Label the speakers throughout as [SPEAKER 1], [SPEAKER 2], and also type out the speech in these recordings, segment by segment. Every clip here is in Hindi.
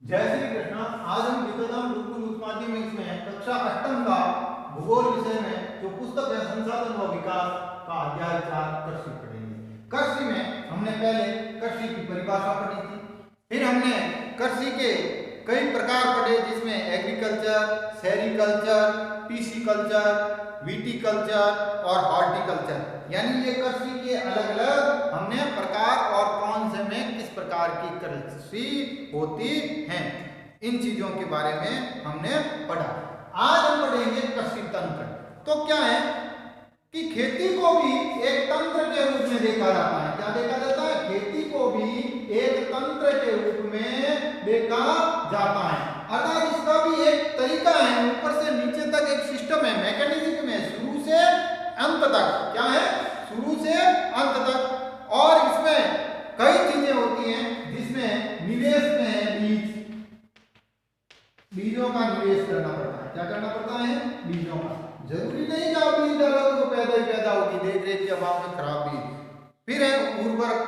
[SPEAKER 1] जय श्री कृष्ण। आज हम विकलम गुरुकुल उच्च माध्यमिक में कक्षा 8 का भूगोल विषय में जो पुस्तक है संसाधन व विकास का अध्याय 4 कृषि पढ़ेंगे। कृषि में हमने पहले कृषि की परिभाषा पढ़ी थी, फिर हमने कृषि के कई प्रकार पढ़े जिसमें एग्रीकल्चर, सेरिकल्चर, पीसीकल्चर, विटीकल्चर और हॉर्टिकल्चर, यानी ये कृषि के अलग अलग हमने प्रकार और कौन से में किस प्रकार की कृषि होती है, इन चीजों के बारे में हमने पढ़ा। आज हम पढ़ेंगे कृषि तंत्र। तो क्या है कि खेती को भी एक तंत्र के रूप में देखा जाता है। क्या देखा जाता है? खेती को भी एक तंत्र के रूप में देखा जाता है, अर्थात इसका भी एक तरीका है, ऊपर से नीचे तक एक सिस्टम है, मैकेनिज्म है, शुरू से अंत तक। क्या है? शुरू से अंत तक। और इसमें कई चीजें होती हैं जिसमें निवेश में है बीजों का निवेश करना पड़ता है। क्या करना पड़ता है? बीजों का। जरूरी नहीं कि आप बीज डालो तो पैदा ही पैदा होगी, देख रेख के अभाव में खराब बीज। फिर है उर्वरक,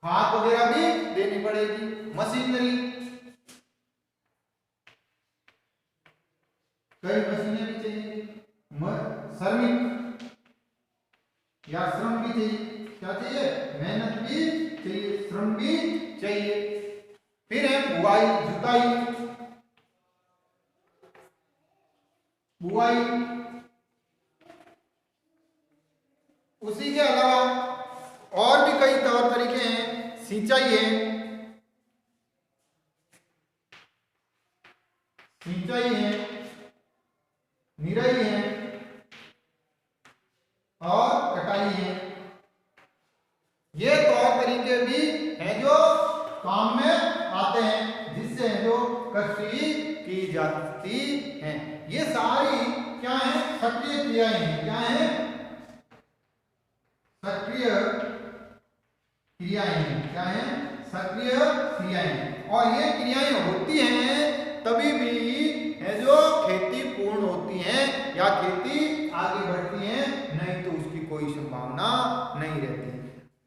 [SPEAKER 1] खाद वगैरह भी देनी पड़ेगी, मशीनरी, कई मशीनें भी चाहिए, श्रमिक या श्रम भी चाहिए। क्या चाहिए? मेहनत भी चाहिए, श्रम भी चाहिए। फिर है बुआई, जुताई, बुआई। उसी के अलावा और भी कई तौर तरीके हैं, सिंचाई है, निराई है और कटाई है। ये तौर तरीके भी हैं जो काम में आते हैं, जिससे जो कृषि की जाती है। ये सारी क्या है? सक्रिय क्रियाएं हैं। क्या है? सक्रिय क्रियाएं हैं। क्या है? सक्रिय क्रियाएं। और ये क्रियाएं होती हैं तभी भी है जो खेती पूर्ण होती है या खेती आगे बढ़ती है, नहीं तो उसकी कोई संभावना नहीं रहती।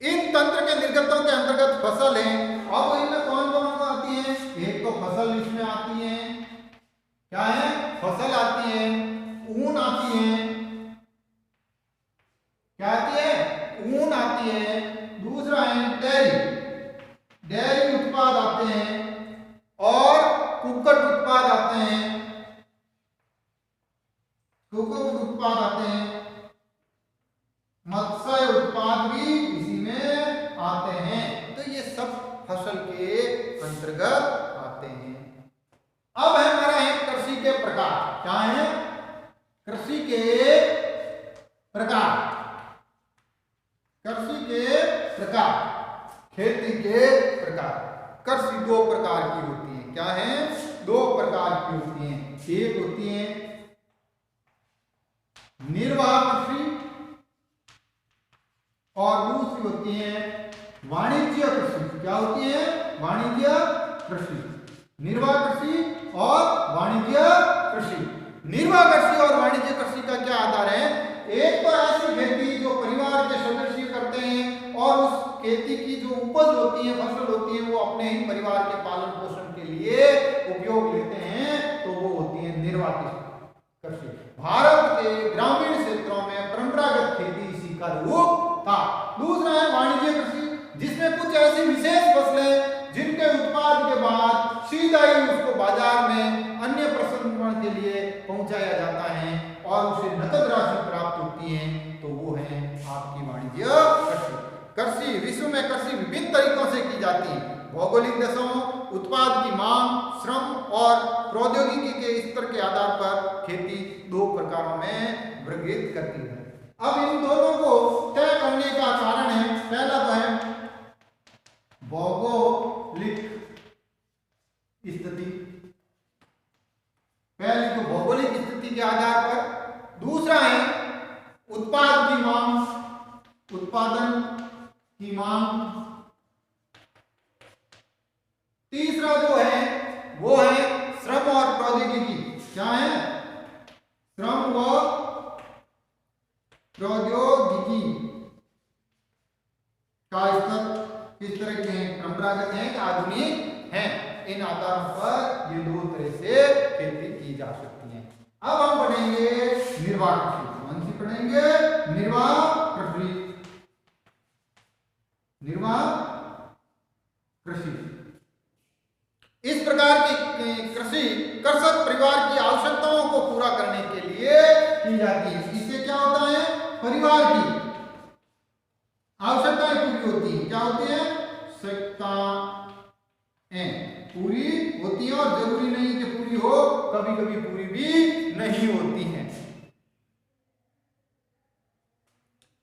[SPEAKER 1] इन तंत्र के निर्गतों के अंतर्गत फसल है। अब इनमें कौन कौन सा आती है? एक तो फसल इसमें आती है। क्या है? फसल आती है, ऊन आती है। क्या आती है? ऊन आती है। दूसरा है डेयरी उत्पाद आते हैं और कुक्कुट उत्पाद आते हैं। मत्स्य उत्पाद भी इसी में आते हैं। तो ये सब फसल के अंतर्गत आते हैं। अब है हमारा है कृषि के प्रकार। क्या है? कृषि के प्रकार, कृषि के प्रकार, खेती के प्रकार। कृषि दो प्रकार की होती है। क्या है? दो प्रकार की होती हैं। एक होती है निर्वाह कृषि और दूसरी होती है वाणिज्य कृषि। क्या होती है? वाणिज्य कृषि, निर्वाह कृषि और वाणिज्य कृषि। निर्वाह कृषि और वाणिज्य कृषि का क्या आधार है? एक तो ऐसी खेती जो परिवार के सदस्य करते हैं और उस खेती की जो उपज होती है, फसल होती है, वो अपने ही परिवार के पालन पोषण के लिए उपयोग लेते हैं, तो वो होती है निर्वाह कृषि। भारत के ग्रामीण क्षेत्रों में परंपरागत खेती इसी का रूप था। दूसरा है वाणिज्य कृषि, जिसमें कुछ ऐसी विशेष फसलें जिनके उत्पाद के बाद सीधा ही उसको बाजार में अन्य प्रसंस्करण के लिए पहुंचाया जाता है और उसे नकद राशि प्राप्त होती है, तो वो है आपकी वाणिज्य कृषि। कृषि विश्व में कृषि विभिन्न तरीकों से की जाती है। भौगोलिक दशाओं, उत्पाद की मांग, श्रम और प्रौद्योगिकी के स्तर के आधार पर खेती दो प्रकारों में वर्गीकृत करती है। अब इन दोनों को तय करने का कारण है, पहला तो है भौगोलिक स्थिति। पहली तो भौगोलिक स्थिति के आधार पर। दूसरा है उत्पाद की मांग, उत्पादन की मांग। तीसरा जो है वो है श्रम और प्रौद्योगिकी। क्या है? श्रम व प्रौद्योगिकी का स्तर किस तरह क्या कहते हैं कि आधुनिक हैं। इन आधारों पर ये दो तरह से खेती की जा सकती है। अब हम पढ़ेंगे निर्वाह कृषि। कौन सी पढ़ेंगे? निर्वाह कृषि। निर्वाह कृषि इस प्रकार की कृषि कृषक परिवार की आवश्यकताओं को पूरा करने के लिए की जाती है। इससे क्या होता है? परिवार की आवश्यकताएं पूरी होती हैं। क्या होती है? आवश्यकताएं पूरी होती हैं, और जरूरी नहीं कि पूरी हो, कभी कभी पूरी भी नहीं होती हैं।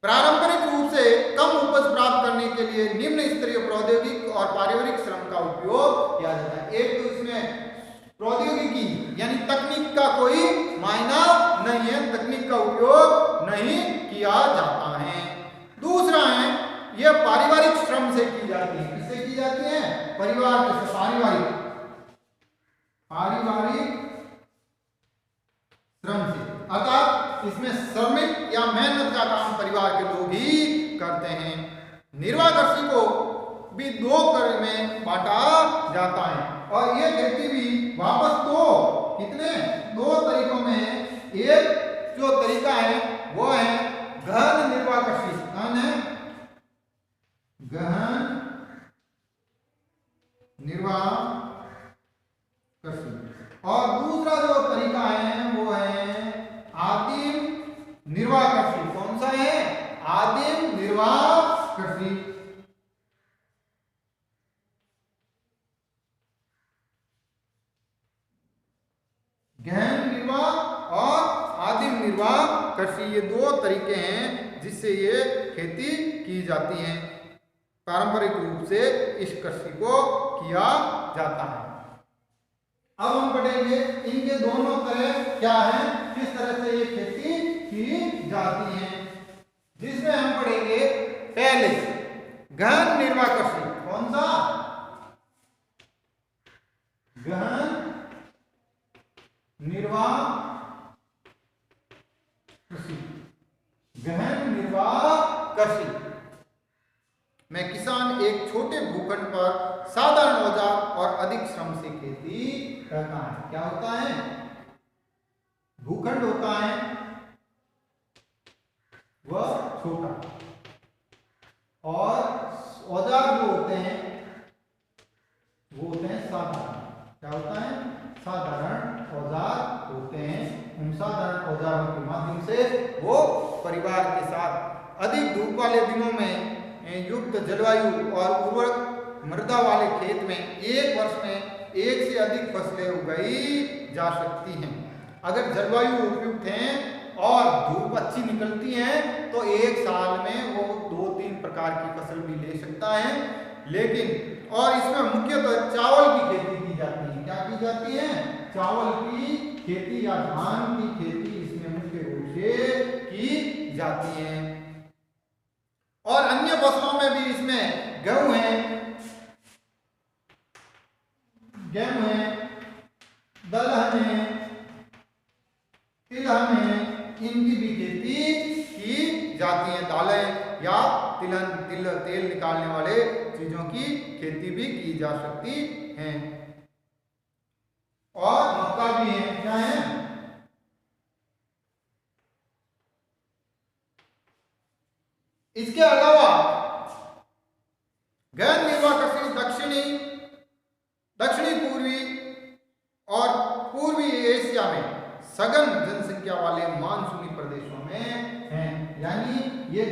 [SPEAKER 1] पारंपरिक रूप से कम उपज प्राप्त करने के लिए निम्न स्तरीय प्रौद्योगिक और पारिवारिक श्रम का उपयोग किया जाता है। एक तो इसमें प्रौद्योगिकी यानी तकनीक का कोई मायना नहीं है, तकनीक का उपयोग नहीं किया जाता है। दूसरा है यह पारिवारिक श्रम से की जाती है। किससे की जाती है? परिवार के साथ, पारिवारिक श्रम से, अर्थात इसमें श्रमिक या मेहनत का काम परिवार के लोग ही करते हैं। निर्वाह कृषि को भी दो तरह में बांटा जाता है, और ये खेती भी वापस दो तरीकों में है। एक जो तरीका है वो है गहन निर्वाह कृषि। कौन है? गहन निर्वाह कृषि। और दूसरा जो तरीका है वो है आदिम निर्वाह कृषि। कौन सा है? आदिम निर्वाह कृषि। गहन निर्वाह और आदिम निर्वाह कृषि, ये दो तरीके हैं जिससे ये खेती की जाती है। पारंपरिक रूप से इस कृषि को किया जाता है। अब हम पढ़ेंगे इनके दोनों तरह क्या है, किस तरह से ये खेती की जाती है, जिसमें हम पढ़ेंगे पहले गहन निर्वाह कृषि। कौन सा? गहन निर्वाह कृषि। गहन निर्वाह कृषि में किसान एक छोटे भूखंड पर साधारण औजार और अधिक श्रम से खेती करता है। क्या होता है? भूखंड होता है वह छोटा, और औजार जो होते हैं वो होते हैं साधारण। क्या होता है? साधारण औजार होते हैं। उन साधारण औजारों के माध्यम से वो परिवार के साथ अधिक धूप वाले दिनों में युक्त जलवायु और उर्वरक मृदा वाले खेत में एक वर्ष में एक से अधिक फसलें उगाई जा सकती हैं। अगर जलवायु उपयुक्त है और धूप अच्छी निकलती है तो एक साल में वो 2-3 प्रकार की फसल भी ले सकता है। लेकिन और इसमें मुख्यतः चावल की खेती की जाती है। क्या की जाती है? चावल की खेती या धान की खेती इसमें मुख्य रूप से की जाती है। और अन्य फसलों में भी इसमें गेहूं है, दलहन है, तिलहन है, इनकी भी खेती की जाती है। दालें या तेल निकालने वाले चीजों की खेती भी की जा सकती है। और मक्का भी है। क्या है? इसके अलावा गहन निर्वाह कृषि दक्षिणी पूर्वी और पूर्वी एशिया में सघन जनसंख्या वाले मानसूनी प्रदेशों में है। यानी ये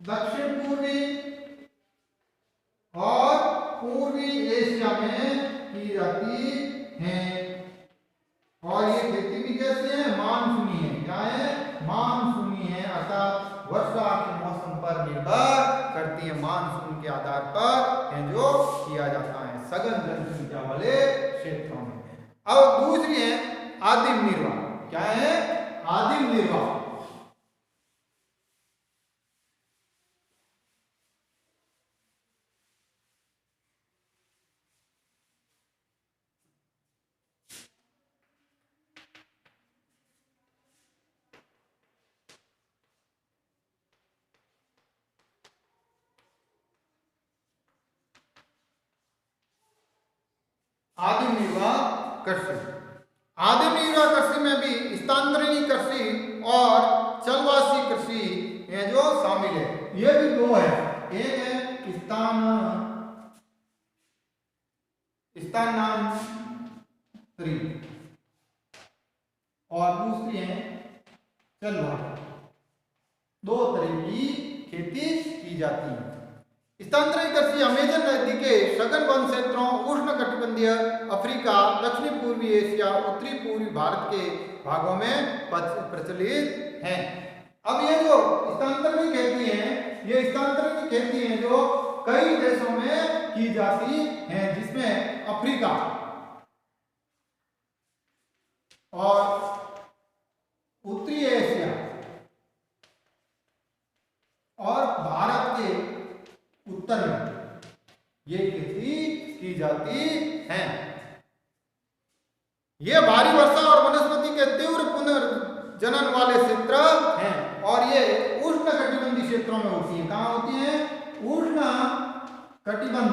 [SPEAKER 1] दक्षिण पूर्वी और पूर्वी एशिया में की जाती है। और ये खेती भी कैसे है? मानसूनी है। क्या है? मानसूनी है, अर्थात वर्षा के मौसम पर निर्भर करती है। मानसून के आधार पर है जो किया जाता है सघन जनसंख्या वाले क्षेत्रों में। अब दूसरी है आदिम निर्वाह। क्या है? आदिम निर्वाह। आदिम निर्वाह कृषि। आदिम निर्वाह कृषि में भी स्थानांतरणीय कृषि और चलवासी कृषि ये जो शामिल है। ये भी दो है, एक है स्थानांतरी और दूसरी है चलवासी। दो तरह की खेती की जाती है। स्थानांतरित कृषि अमेजन नदी के सघन वन क्षेत्रों, उष्णकटिबंधीय अफ्रीका, दक्षिणी पूर्वी एशिया, उत्तरी पूर्वी भारत के भागों में प्रचलित है। अब ये जो स्थानांतरित खेती है, ये स्थानांतरित खेती है जो कई देशों में की जाती है, जिसमें अफ्रीका और उत्तरी एशिया और भारत के उत्तर में ये खेती की जाती है। ये भारी वर्षा और वनस्पति के तीव्र पुनर्जनन वाले क्षेत्र हैं और ये उष्णकटिबंधीय क्षेत्रों में होती है। कहाँ होती है? उष्णकटिबंध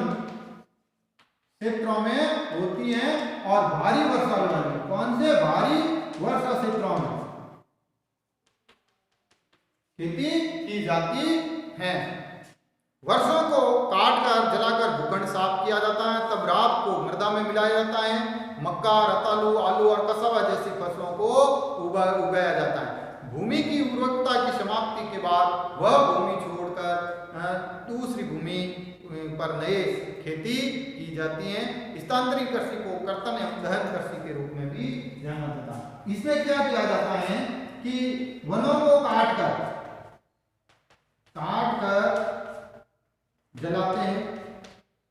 [SPEAKER 1] क्षेत्रों में होती है और भारी वर्षा वाले, कौन से भारी वर्षा क्षेत्रों में खेती की जाती है। वर्षों को काटकर जलाकर भूखंड साफ किया जाता है, तब राख को मृदा में मिलाया जाता है। मक्का, रतालू, आलू और कसावा जैसी फसलों को उगाया जाता है। भूमि की उर्वरकता की समाप्ति के बाद वह भूमि छोड़कर दूसरी भूमि पर नए खेती की जाती है। स्थानांतरित कृषि को कर्तन एवं दहन कृषि के रूप में भी जाना जाता है। इसमें क्या किया जाता है कि वनों को काटकर जलाते हैं,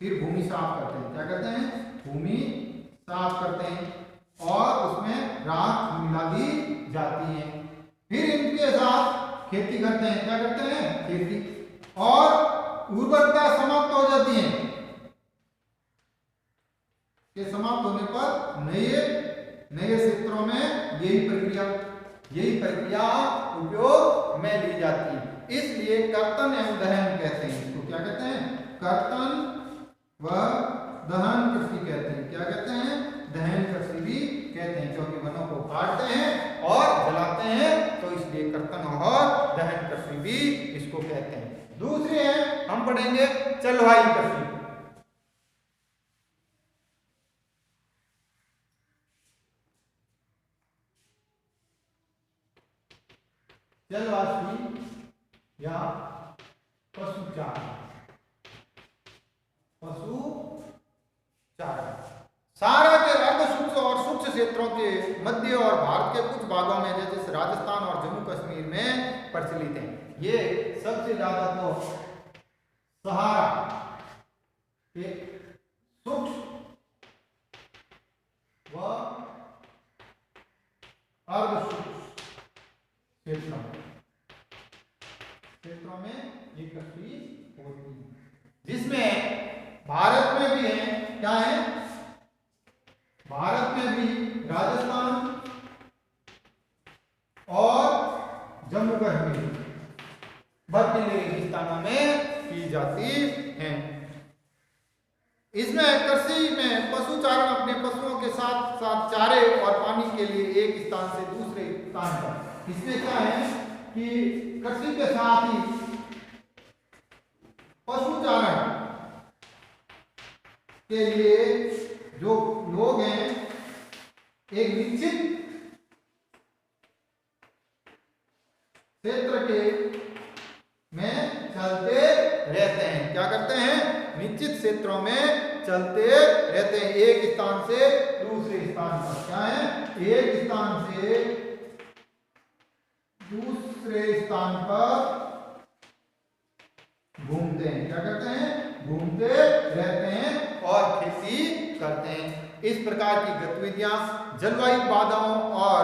[SPEAKER 1] फिर भूमि साफ करते हैं। क्या करते हैं? भूमि साफ करते हैं और उसमें राख मिला दी जाती है। फिर इनके साथ खेती करते हैं। क्या करते हैं? खेती। और उर्वरकता समाप्त हो जाती है। ये समाप्त होने पर नए क्षेत्रों में यही प्रक्रिया उपयोग में ली जाती है। इसलिए कर्तन एवं दहन कहते हैं इसको। क्या कहते हैं? कर्तन व दहन कृषि कहते हैं। क्या कहते हैं? दहन कृषि भी कहते हैं, क्योंकि वनों को काटते हैं और जलाते हैं, तो इसलिए कर्तन और दहन कृषि भी इसको कहते हैं। दूसरी है, हम पढ़ेंगे चलवाई कृषि। चलवासी या पशुचारण। सारा के अर्ध सूक्ष्म और सूक्ष्म क्षेत्रों के मध्य और भारत के कुछ भागों में, जैसे राजस्थान और जम्मू कश्मीर में प्रचलित है। ये सबसे ज्यादा तो सहारा के सूक्ष्म व अर्ध सूक्ष्म क्षेत्रों में ये कृषि होती है, जिसमें भारत में भी है। क्या है? भारत में भी राजस्थान और जम्मू कश्मीर बर्फीले रेगिस्तानों में की जाती है। इसमें कृषि में पशुचारण अपने पशुओं के साथ साथ चारे और पानी के लिए एक स्थान से दूसरे स्थान पर। इसमें क्या है कि कृषि के साथ ही पशुचारण के लिए जो लोग हैं एक निश्चित क्षेत्र के में चलते रहते हैं। क्या करते हैं? निश्चित क्षेत्रों में चलते रहते हैं, एक स्थान से दूसरे स्थान पर। क्या है? एक स्थान से दूसरे स्थान पर घूमते हैं। क्या करते हैं? घूमते रहते हैं और खेती करते हैं। इस प्रकार की गतिविधियां जलवायु बाधाओं और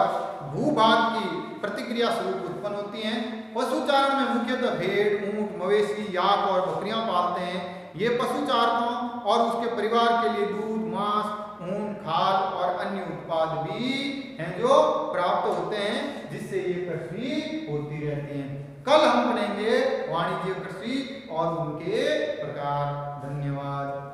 [SPEAKER 1] भूभाग की प्रतिक्रिया स्वरूप उत्पन्न होती हैं। पशुचारण में मुख्यतः भेड़, ऊंट, मवेशी, याक और बकरियां पालते हैं। ये पशुचारकों और उसके परिवार के लिए दूध, मांस, ऊन, खाल और अन्य उत्पाद भी हैं जो प्राप्त होते हैं, जिससे ये कृषि होती रहती है। कल हम पढ़ेंगे वाणिज्य कृषि और उनके प्रकार। धन्यवाद।